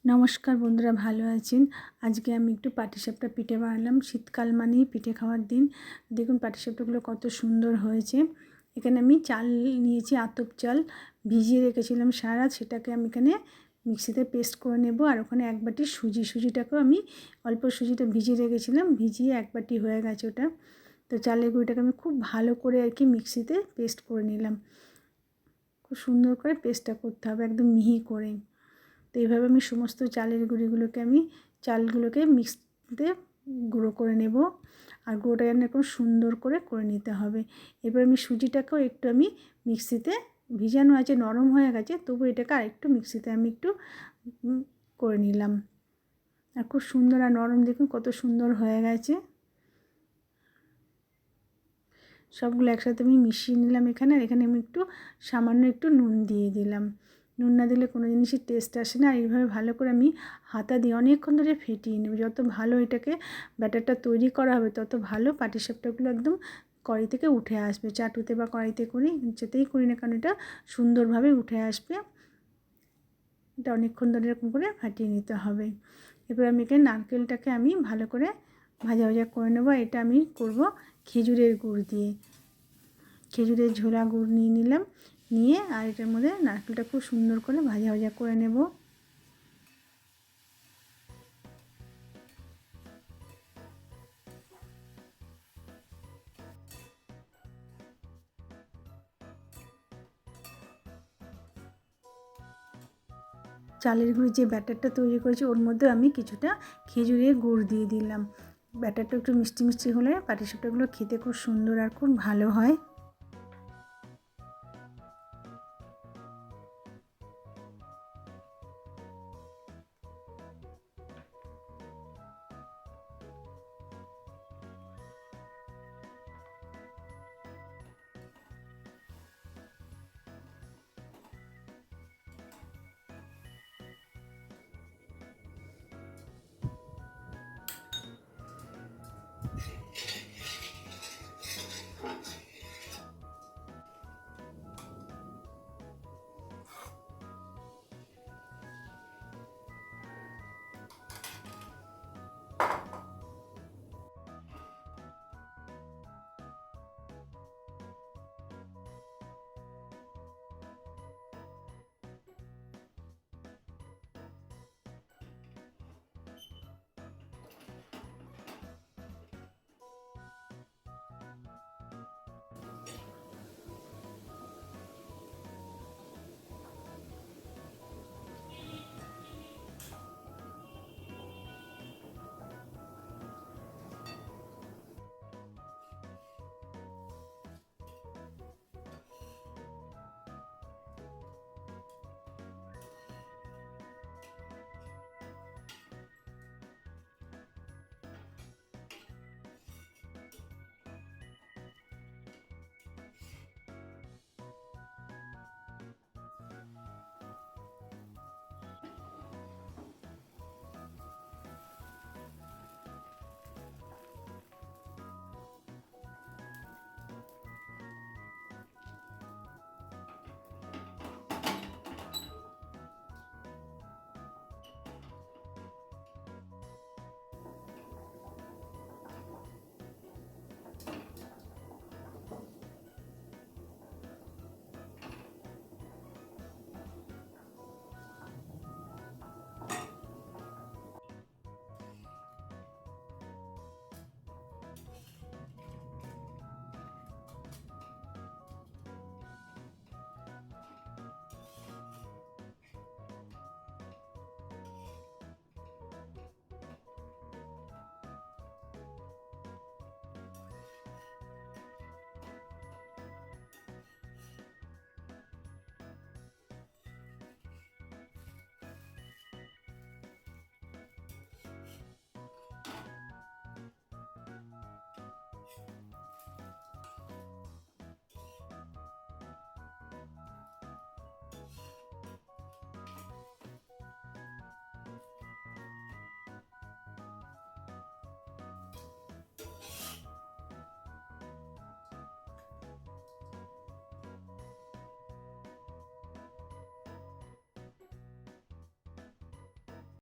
নমস্কার বন্ধুরা, ভালো আছেন? আজকে আমি একটু পাটিসাপটা পিঠে বানালাম। শীতকাল মানেই পিঠে খাওয়ার দিন। দেখুন পাটিসাপটাগুলো কত সুন্দর হয়েছে। এখানে আমি চাল নিয়েছি, আতপ চাল ভিজিয়ে রেখেছিলাম সারা রাত। সেটাকে আমি এখানে মিক্সিতে পেস্ট করে নেব। আর ওখানে এক বাটি সুজিটাকেও আমি অল্প সুজিটা ভিজিয়ে রেখেছিলাম, ভিজিয়ে এক বাটি হয়ে গেছে ওটা। তো চালের গুঁড়িটাকে আমি খুব ভালো করে মিক্সিতে পেস্ট করে নিলাম। খুব সুন্দর করে পেস্টটা করতে হবে, একদম মিহি করে। তো এইভাবে আমি সমস্ত চালের চালগুলোকে মিক্সিতে গুঁড়ো করে নেব। আর গুঁড়োটা যেন এরকম সুন্দর করে নিতে হবে। এবার আমি সুজিটাকেও একটু মিক্সিতে ভিজানো আছে, নরম হয়ে গেছে, তবু এটাকে আরেকটু মিক্সিতে একটু করে নিলাম। আর খুব সুন্দর আর নরম, দেখুন কত সুন্দর হয়ে গেছে। সবগুলো একসাথে আমি মিশিয়ে নিলাম এখানে। আর এখানে আমি সামান্য একটু নুন দিয়ে দিলাম। নুন না দিলে কোনো জিনিসের টেস্ট আসে না। আর এইভাবে ভালো করে আমি হাতা দিয়ে অনেকক্ষণ ধরে ফেটিয়ে নেব। যত ভালো এটাকে ব্যাটারটা তৈরি করা হবে, তত ভালো পাটিসাপটাগুলো একদম কড়াই থেকে উঠে আসবে। চাটুতে বা কড়াইতে করি, যেতেই করি না কারণ এটা সুন্দরভাবে উঠে আসবে। এটা অনেকক্ষণ ধরে এরকম করে ফাটিয়ে নিতে হবে। এবার আমি এখানে নারকেলটাকে ভালো করে ভাজা করে নেব। এটা আমি করব খেজুরের গুড় দিয়ে। খেজুরের ঝোলা গুড় নিয়ে নিলাম, নিয়ে আর এটার মধ্যে নারকেলটা খুব সুন্দর করে ভাজা করে নেব। চালের গুঁড়ির যে ব্যাটারটা তৈরি করেছি, ওর মধ্যে আমি কিছুটা খেজুরের গুড় দিয়ে দিলাম। ব্যাটারটা একটু মিষ্টি মিষ্টি হলে পাটিসাপটাগুলো খেতে খুব সুন্দর আর খুব ভালো হয়।